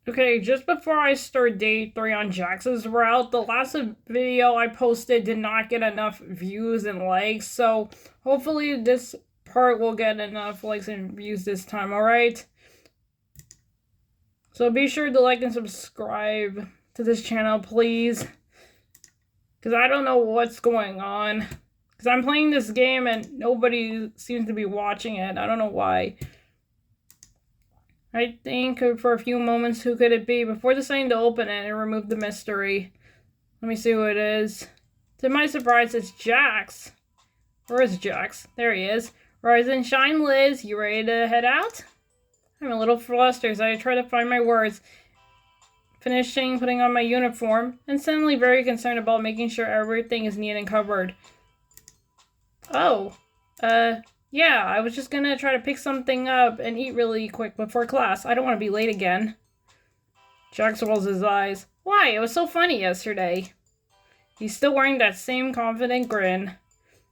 Okay, just before I start day 3 on Jax's route, the last video I posted did not get enough views and likes, so hopefully this part will get enough likes and views this time, alright? So be sure to like and subscribe to this channel, please. Because I don't know what's going on. Because I'm playing this game and nobody seems to be watching it. I don't know why. I think for a few moments, who could it be? Before deciding to open it and remove the mystery. Let me see who it is. To my surprise, it's Jax. Where is Jax? There he is. Rise and shine, Liz. You ready to head out? I'm a little flustered as I try to find my words. Finishing putting on my uniform, and suddenly very concerned about making sure everything is neat and covered. Oh, yeah, I was just gonna try to pick something up and eat really quick before class. I don't want to be late again. Jax rolls his eyes. Why? It was so funny yesterday. He's still wearing that same confident grin.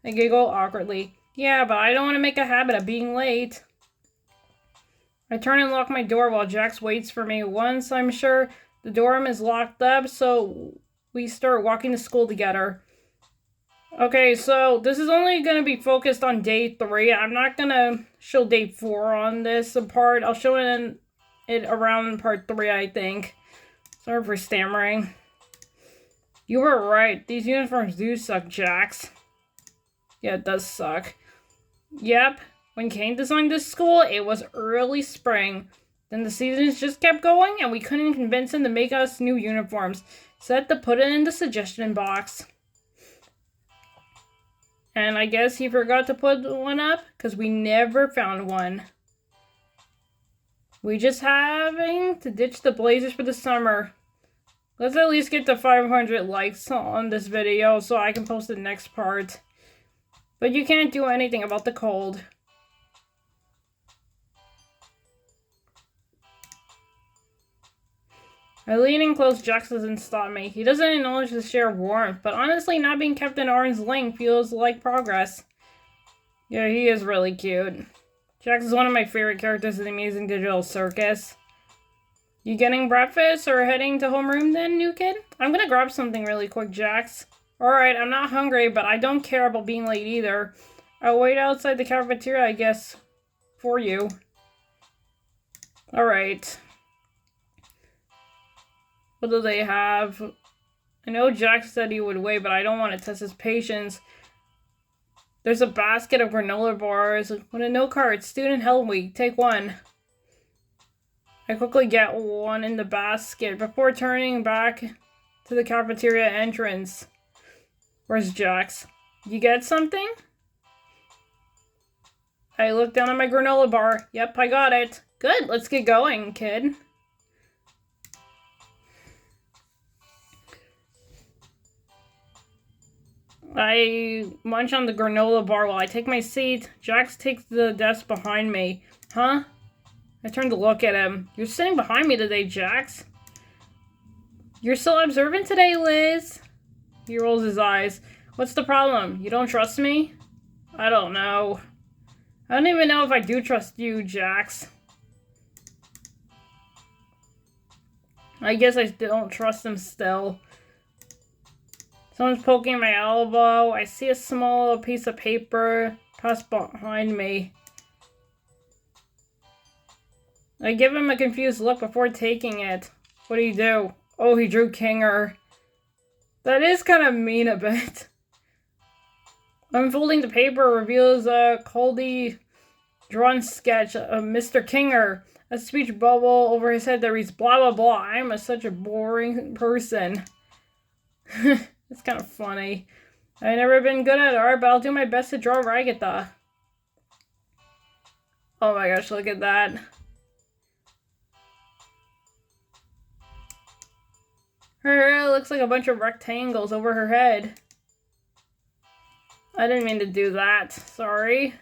I giggle awkwardly. Yeah, but I don't want to make a habit of being late. I turn and lock my door while Jax waits for me. Once I'm sure the dorm is locked up, so we start walking to school together. Okay, so this is only going to be focused on day 3. I'm not going to show day 4 on this part. I'll show it around part 3, I think. Sorry for stammering. You were right. These uniforms do suck, Jax. Yeah, it does suck. Yep. When Kane designed this school, it was early spring. Then the seasons just kept going, and we couldn't convince him to make us new uniforms. So I had to put it in the suggestion box. And I guess he forgot to put one up, because we never found one. We just having to ditch the Blazers for the summer. Let's at least get to 500 likes on this video so I can post the next part. But you can't do anything about the cold. I lean in close. Jax doesn't stop me. He doesn't acknowledge the share of warmth, but honestly, not being kept in arm's length feels like progress. Yeah, he is really cute. Jax is one of my favorite characters in the Amazing Digital Circus. You getting breakfast or heading to homeroom then, new kid? I'm gonna grab something really quick, Jax. Alright, I'm not hungry, but I don't care about being late either. I'll wait outside the cafeteria, I guess, for you. Alright. What do they have? I know Jax said he would wait, but I don't want to test his patience. There's a basket of granola bars with a note card. Student Health Week. Take one. I quickly get one in the basket before turning back to the cafeteria entrance. Where's Jax? You get something? I look down at my granola bar. Yep, I got it. Good, let's get going, kid. I munch on the granola bar while I take my seat. Jax takes the desk behind me. Huh? I turn to look at him. You're sitting behind me today, Jax. You're so observant today, Liz. He rolls his eyes. What's the problem? You don't trust me? I don't know. I don't even know if I do trust you, Jax. I guess I don't trust him still. Someone's poking my elbow. I see a small piece of paper pass behind me. I give him a confused look before taking it. What do you do? Oh, he drew Kinger. That is kind of mean a bit. Unfolding the paper reveals a coldly drawn sketch of Mr. Kinger. A speech bubble over his head that reads, blah, blah, blah. I'm such a boring person. It's kind of funny. I've never been good at art, but I'll do my best to draw Ragatha. Oh my gosh, look at that. Her hair looks like a bunch of rectangles over her head. I didn't mean to do that. Sorry.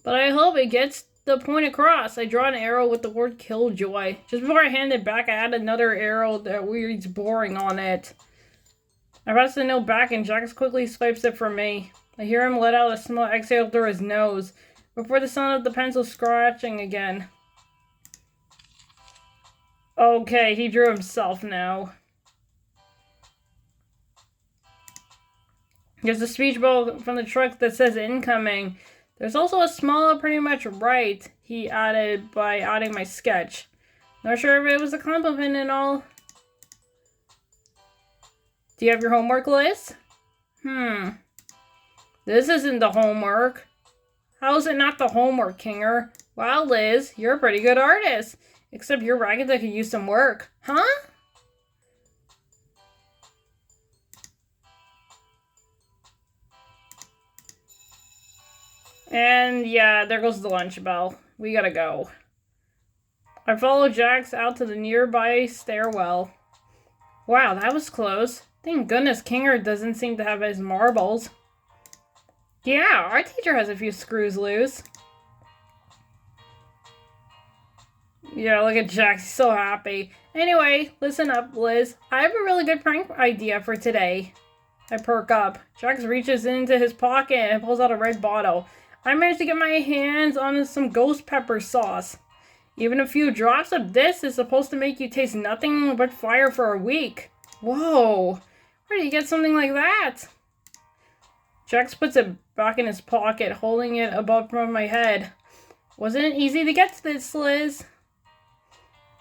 But I hope it gets the point across. I draw an arrow with the word Killjoy. Just before I hand it back, I add another arrow that reads boring on it. I pass the note back and Jax quickly swipes it from me. I hear him let out a small exhale through his nose, before the sound of the pencil scratching again. Okay, he drew himself now. There's a speech bubble from the truck that says incoming. There's also a small pretty much right he added by adding my sketch. Not sure if it was a compliment and all. Do you have your homework list? This isn't the homework. How is it not the homework, Kinger? Wow, Liz, you're a pretty good artist. Except your Ragatha could use some work. Huh? And yeah, there goes the lunch bell. We gotta go. I follow Jax out to the nearby stairwell. Wow, that was close. Thank goodness Kinger doesn't seem to have his marbles. Yeah, our teacher has a few screws loose. Yeah, look at Jax, he's so happy. Anyway, listen up, Liz. I have a really good prank idea for today. I perk up. Jax reaches into his pocket and pulls out a red bottle. I managed to get my hands on some ghost pepper sauce. Even a few drops of this is supposed to make you taste nothing but fire for a week. Whoa, where do you get something like that? Jax puts it back in his pocket, holding it above from my head. Wasn't it easy to get this, Liz?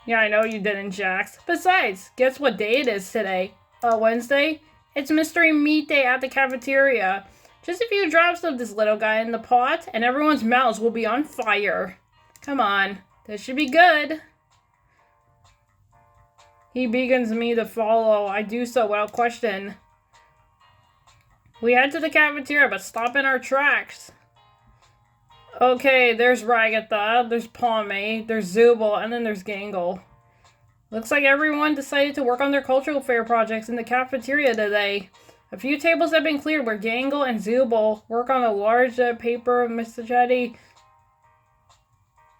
Yeah, I know you didn't, Jax. Besides, guess what day it is today? Wednesday? It's Mystery Meat Day at the cafeteria. Just a few drops of this little guy in the pot, and everyone's mouths will be on fire. Come on, this should be good. He beckons me to follow. I do so without question. We head to the cafeteria, but stop in our tracks. Okay, there's Ragatha, there's Pomade, there's Zooble, and then there's Gangle. Looks like everyone decided to work on their cultural fair projects in the cafeteria today. A few tables have been cleared where Gangle and Zooble work on a large paper machete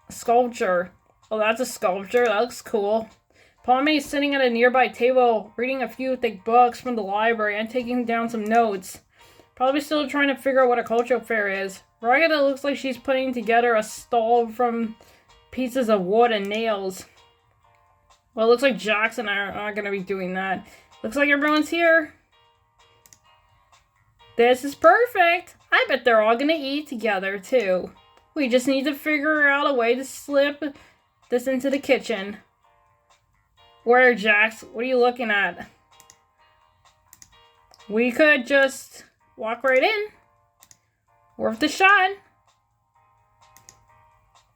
sculpture. Oh, that's a sculpture. That looks cool. Pomade is sitting at a nearby table, reading a few thick books from the library and taking down some notes. Probably still trying to figure out what a cultural fair is. Ragatha looks like she's putting together a stall from pieces of wood and nails. Well, it looks like Jax and I are not going to be doing that. Looks like everyone's here. This is perfect. I bet they're all going to eat together, too. We just need to figure out a way to slip this into the kitchen. Where, Jax? What are you looking at? We could just walk right in. Worth the shot.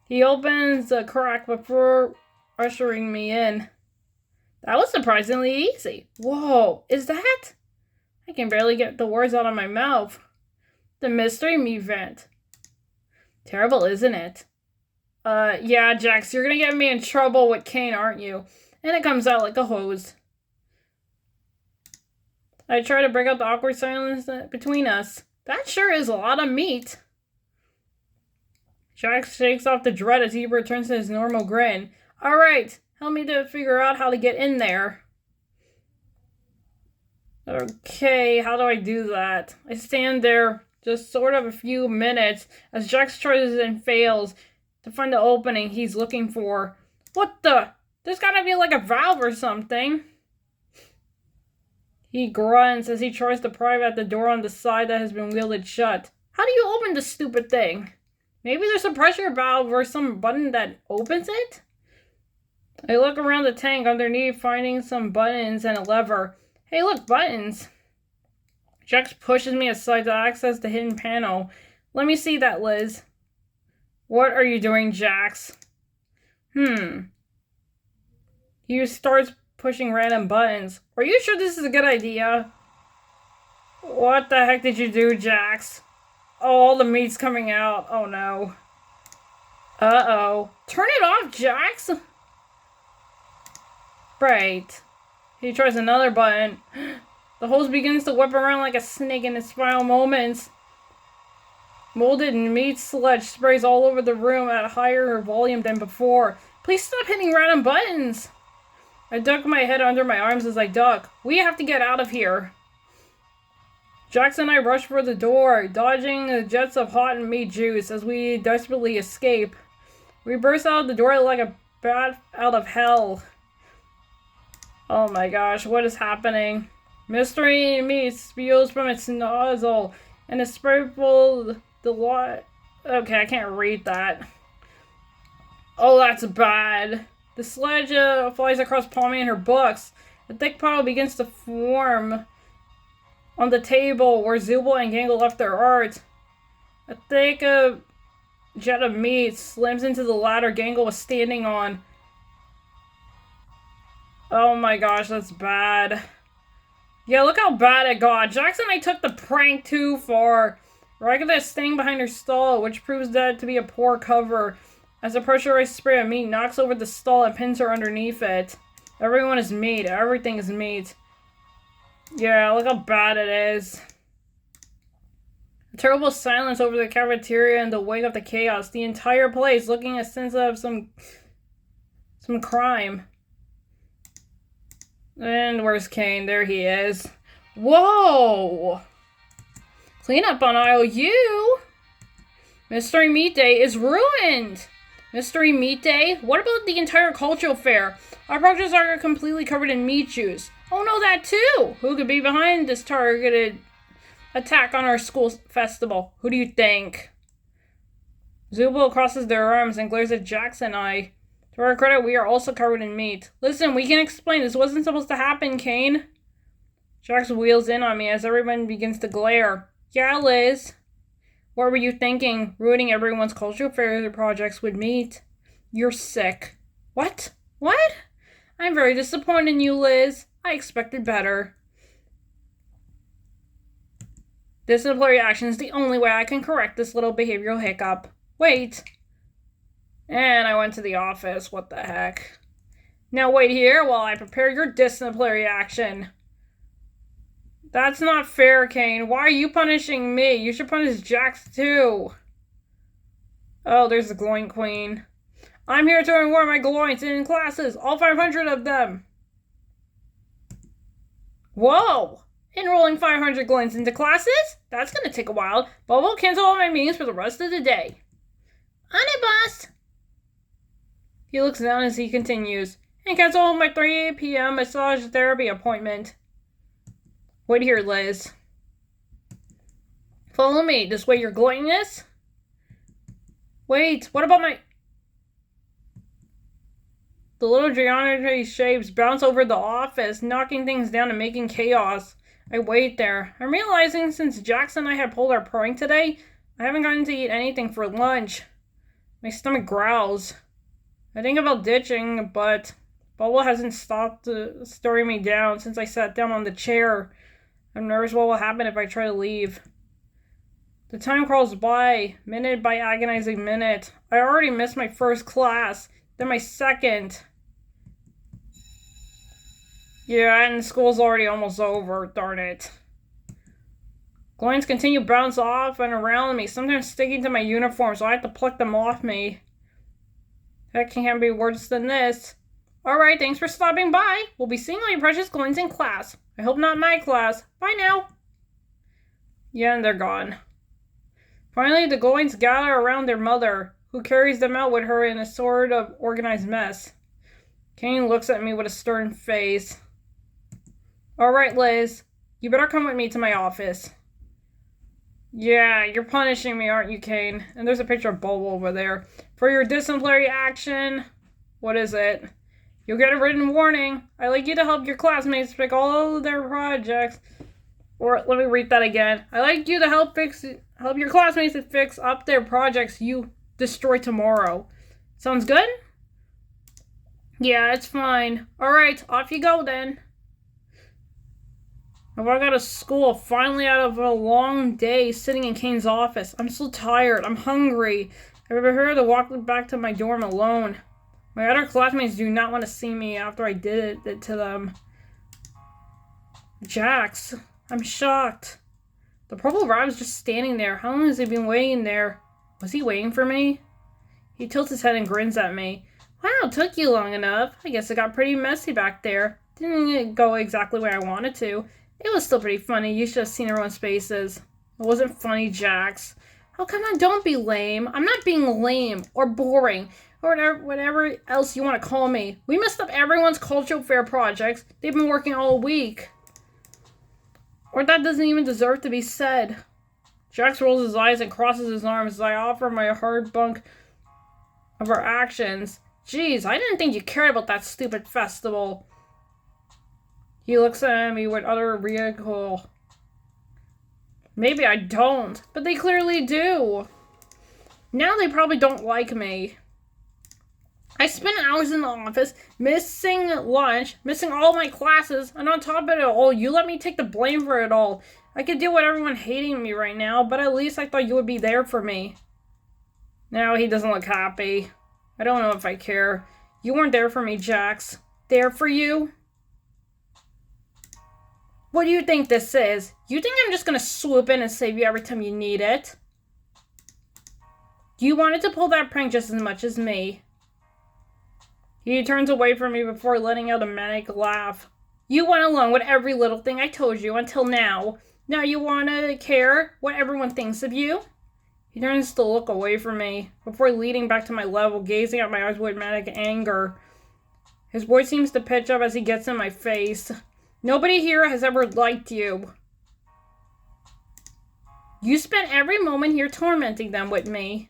He opens a crack before ushering me in. That was surprisingly easy. Whoa, is that? I can barely get the words out of my mouth. The mystery meat vent. Terrible, isn't it? Yeah, Jax, you're gonna get me in trouble with Caine, aren't you? And it comes out like a hose. I try to break up the awkward silence between us. That sure is a lot of meat. Jax shakes off the dread as he returns to his normal grin. Alright, help me to figure out how to get in there. Okay, how do I do that? I stand there just sort of a few minutes as Jax tries and fails to find the opening he's looking for. What the? There's gotta be like a valve or something. He grunts as he tries to pry at the door on the side that has been wielded shut. How do you open this stupid thing? Maybe there's a pressure valve or some button that opens it? I look around the tank underneath, finding some buttons and a lever. Hey, look, buttons. Jax pushes me aside to access the hidden panel. Let me see that, Liz. What are you doing, Jax? He starts pushing random buttons. Are you sure this is a good idea? What the heck did you do, Jax? Oh, all the meat's coming out. Oh no. Uh-oh. Turn it off, Jax! Right. He tries another button. The hose begins to whip around like a snake in its final moments. Molded meat sludge sprays all over the room at a higher volume than before. Please stop hitting random buttons! I duck my head under my arms as I duck. We have to get out of here. Jax and I rush for the door, dodging the jets of hot and meat juice as we desperately escape. We burst out of the door like a bat out of hell. Oh my gosh, what is happening? Mystery meat spews from its nozzle, and it's sprinkled the what? Okay, I can't read that. Oh, that's bad. The sledge flies across Palmy and her books. A thick pile begins to form on the table where Zubul and Gangle left their art. A thick jet of meat slams into the ladder Gangle was standing on. Oh my gosh, that's bad. Yeah, look how bad it got. Jax and I took the prank too far. Ragatha is staying behind her stall, which proves that to be a poor cover, as a pressurized spray of meat knocks over the stall and pins her underneath it. Everyone is meat. Everything is meat. Yeah, look how bad it is. A terrible silence over the cafeteria in the wake of the chaos. The entire place looking a sense of some crime. And where's Kane? There he is. Whoa! Clean up on aisle U. Mystery Meat Day is ruined. Mystery Meat Day? What about the entire cultural fair? Our projects are completely covered in meat juice. Oh no, that too! Who could be behind this targeted attack on our school festival? Who do you think? Zubul crosses their arms and glares at Jax and I. To our credit, we are also covered in meat. Listen, we can explain. This wasn't supposed to happen, Kane. Jax wheels in on me as everyone begins to glare. Yeah, Liz. What were you thinking? Ruining everyone's cultural fair projects with meat? You're sick. What? What? I'm very disappointed in you, Liz. I expected better. Disciplinary action is the only way I can correct this little behavioral hiccup. Wait. And I went to the office. What the heck? Now wait here while I prepare your disciplinary action. That's not fair, Kane. Why are you punishing me? You should punish Jax too. Oh, there's the Gloin Queen. I'm here to reward my Gloins in classes. All 500 of them. Whoa! Enrolling 500 Gloins into classes? That's gonna take a while, but we'll cancel all my meetings for the rest of the day. On it, boss! He looks down as he continues. And cancel my 3 p.m. massage therapy appointment. Wait here, Liz. Follow me. This way you're gluttonous? Wait, what about my... The little geometry shapes bounce over the office, knocking things down and making chaos. I wait there. I'm realizing since Jax and I had pulled our prank today, I haven't gotten to eat anything for lunch. My stomach growls. I think about ditching, but Bubble hasn't stopped staring me down since I sat down on the chair. I'm nervous what will happen if I try to leave. The time crawls by, minute by agonizing minute. I already missed my first class, then my second. Yeah, and school's already almost over, darn it. Gloins continue to bounce off and around me, sometimes sticking to my uniform, so I have to pluck them off me. That can't be worse than this. Alright, thanks for stopping by. We'll be seeing all your precious Gloins in class. I hope not my class. Bye now. Yeah, and they're gone. Finally, the Gloins gather around their mother, who carries them out with her in a sort of organized mess. Kane looks at me with a stern face. Alright, Liz. You better come with me to my office. Yeah, you're punishing me, aren't you, Kane? And there's a picture of Bulb over there. For your disciplinary action... What is it? You'll get a written warning. I'd like you to help your classmates pick all of their projects. Or, let me read that again. I'd like you to help your classmates to fix up their projects you destroy tomorrow. Sounds good? Yeah, it's fine. Alright, off you go then. I walk out of school, finally out of a long day sitting in Kane's office. I'm so tired. I'm hungry. I prefer to walk back to my dorm alone. My other classmates do not want to see me after I did it to them. Jax. I'm shocked. The purple rat was just standing there. How long has he been waiting there? Was he waiting for me? He tilts his head and grins at me. Wow, it took you long enough. I guess it got pretty messy back there. Didn't go exactly where I wanted to. It was still pretty funny. You should have seen everyone's faces. It wasn't funny, Jax. Oh, come on, don't be lame. I'm not being lame or boring. or whatever else you want to call me. We messed up everyone's cultural fair projects. They've been working all week. Or that doesn't even deserve to be said. Jax rolls his eyes and crosses his arms as I offer my hard bunk of our actions. Jeez, I didn't think you cared about that stupid festival. He looks at me with utter ridicule. Maybe I don't, but they clearly do. Now they probably don't like me. I spent hours in the office, missing lunch, missing all my classes, and on top of it all, you let me take the blame for it all. I could deal with everyone hating me right now, but at least I thought you would be there for me. Now he doesn't look happy. I don't know if I care. You weren't there for me, Jax. There for you? What do you think this is? You think I'm just gonna swoop in and save you every time you need it? You wanted to pull that prank just as much as me. He turns away from me before letting out a manic laugh. You went along with every little thing I told you until now. Now you wanna care what everyone thinks of you? He turns to look away from me, before leading back to my level, gazing at my eyes with manic anger. His voice seems to pitch up as he gets in my face. Nobody here has ever liked you. You spent every moment here tormenting them with me.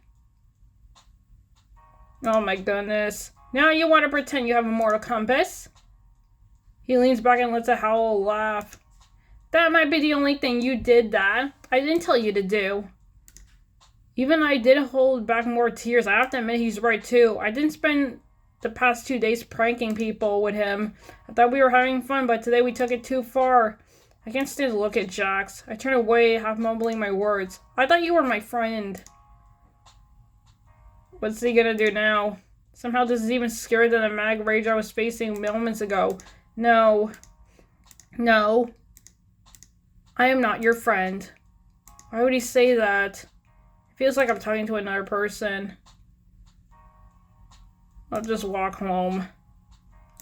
Oh my goodness. Now you want to pretend you have a moral compass? He leans back and lets a howl laugh. That might be the only thing you did that I didn't tell you to do. Even I did hold back more tears. I have to admit he's right too. I didn't spend the past 2 days pranking people with him. I thought we were having fun, but today we took it too far. I can't stand to look at Jax. I turn away, half mumbling my words. I thought you were my friend. What's he gonna do now? Somehow this is even scarier than the mad rage I was facing moments ago. No. No. I am not your friend. Why would he say that? It feels like I'm talking to another person. I'll just walk home.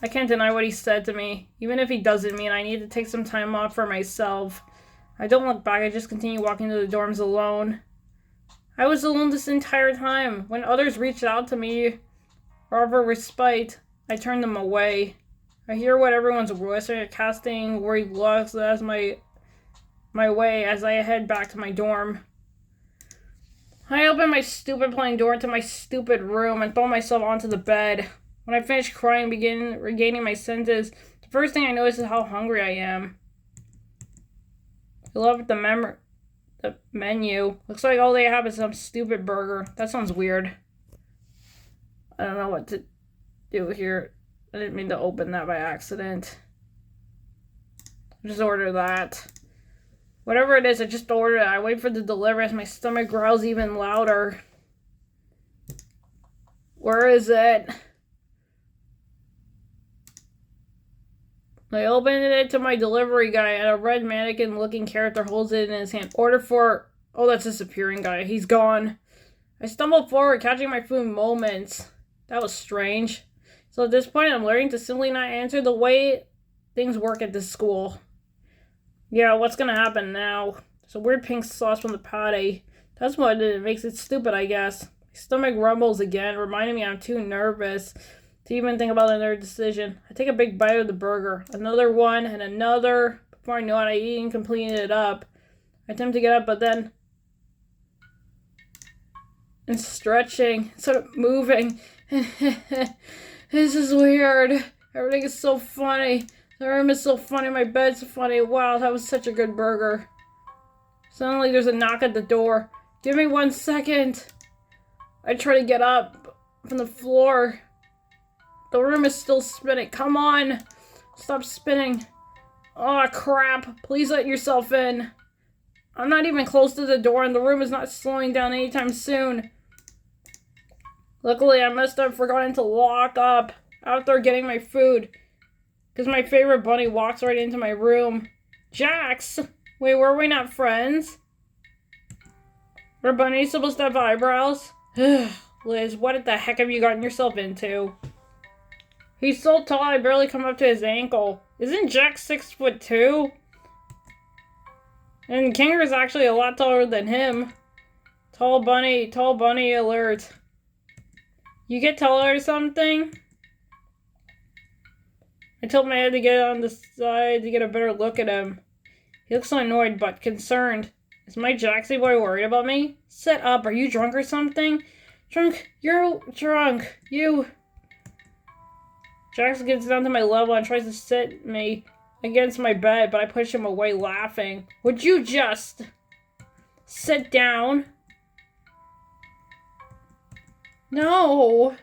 I can't deny what he said to me, even if he doesn't mean I need to take some time off for myself. I don't look back, I just continue walking to the dorms alone. I was alone this entire time. When others reached out to me or offer respite, I turned them away. I hear what everyone's whispering, casting worried looks as my way as I head back to my dorm. I open my stupid plane door to my stupid room and throw myself onto the bed. When I finish crying and begin regaining my senses, the first thing I notice is how hungry I am. I love the menu. Looks like all they have is some stupid burger. That sounds weird. I don't know what to do here. I didn't mean to open that by accident. I'll just order that. Whatever it is, I just ordered it. I wait for the delivery as my stomach growls even louder. Where is it? I opened it to my delivery guy, and a red mannequin-looking character holds it in his hand. Order for... Oh, that's a disappearing guy. He's gone. I stumbled forward, catching my food moments. That was strange. So at this point, I'm learning to simply not answer the way things work at this school. Yeah, what's gonna happen now? There's a weird pink sauce from the patty. That's what it makes it stupid, I guess. My stomach rumbles again, reminding me I'm too nervous to even think about another decision. I take a big bite of the burger. Another one, and another. Before I know it, I eat and clean it up. I attempt to get up, but then... and stretching, sort of moving. This is weird. Everything is so funny. The room is so funny, my bed's so funny. Wow, that was such a good burger. Suddenly there's a knock at the door. Give me 1 second. I try to get up from the floor. The room is still spinning. Come on. Stop spinning. Oh, crap. Please let yourself in. I'm not even close to the door and the room is not slowing down anytime soon. Luckily, I must have forgotten to lock up after getting my food. Because my favorite bunny walks right into my room. Jax! Wait, were we not friends? Are bunnies supposed to have eyebrows? Liz, what the heck have you gotten yourself into? He's so tall I barely come up to his ankle. Isn't Jax 6'2"? And Kangaroo's actually a lot taller than him. Tall bunny alert. You could tell her something? I told my head to get on the side to get a better look at him. He looks so annoyed but concerned. Is my Jaxie boy worried about me? Sit up, are you drunk or something? Drunk? You're drunk. You... Jax gets down to my level and tries to sit me against my bed, but I push him away laughing. Would you just... sit down? No!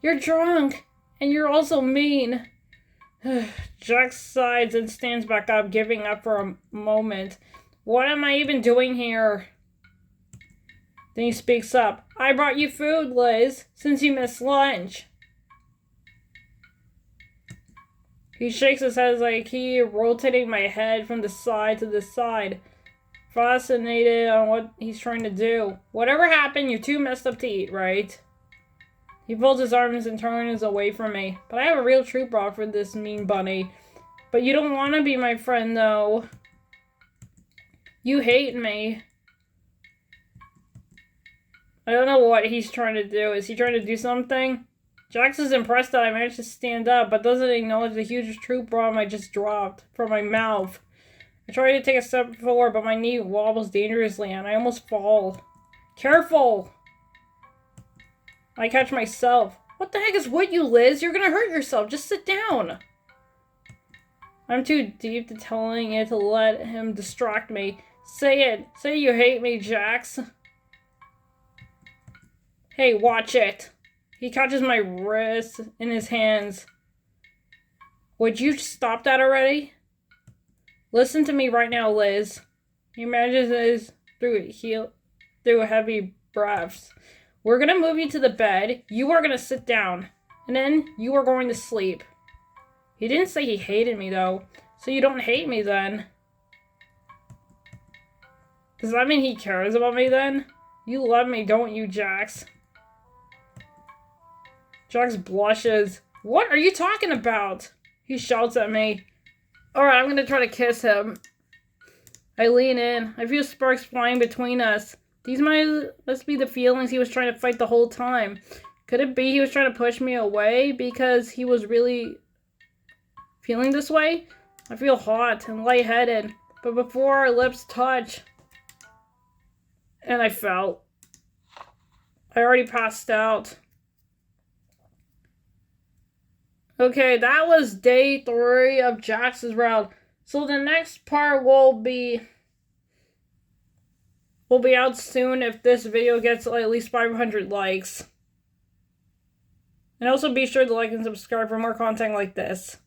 You're drunk, and you're also mean. Jax sighs and stands back up, giving up for a moment. What am I even doing here? Then he speaks up. I brought you food, Liz, since you missed lunch. He shakes his head like he rotating my head from the side to the side. Fascinated on what he's trying to do. Whatever happened, you're too messed up to eat, right? He folds his arms and turns away from me. But I have a real troop offer this mean bunny. But you don't want to be my friend, though. You hate me. I don't know what he's trying to do. Is he trying to do something? Jax is impressed that I managed to stand up, but doesn't acknowledge the huge troop bomb I just dropped from my mouth. I try to take a step forward, but my knee wobbles dangerously and I almost fall. Careful! I catch myself. What the heck is with you, Liz? You're gonna hurt yourself. Just sit down. I'm too deep to telling it to let him distract me. Say it. Say you hate me, Jax. Hey, watch it. He catches my wrist in his hands. Would you stop that already? Listen to me right now, Liz. He manages through heavy breaths. We're gonna move you to the bed. You are gonna sit down. And then you are going to sleep. He didn't say he hated me, though. So you don't hate me, then. Does that mean he cares about me, then? You love me, don't you, Jax? Jax blushes. What are you talking about? He shouts at me. Alright, I'm gonna try to kiss him. I lean in. I feel sparks flying between us. These must be the feelings he was trying to fight the whole time. Could it be he was trying to push me away because he was really feeling this way? I feel hot and lightheaded, but before our lips touch, and I fell. I already passed out. Okay, that was day 3 of Jax's round. So the next part will be out soon if this video gets at least 500 likes. And also be sure to like and subscribe for more content like this.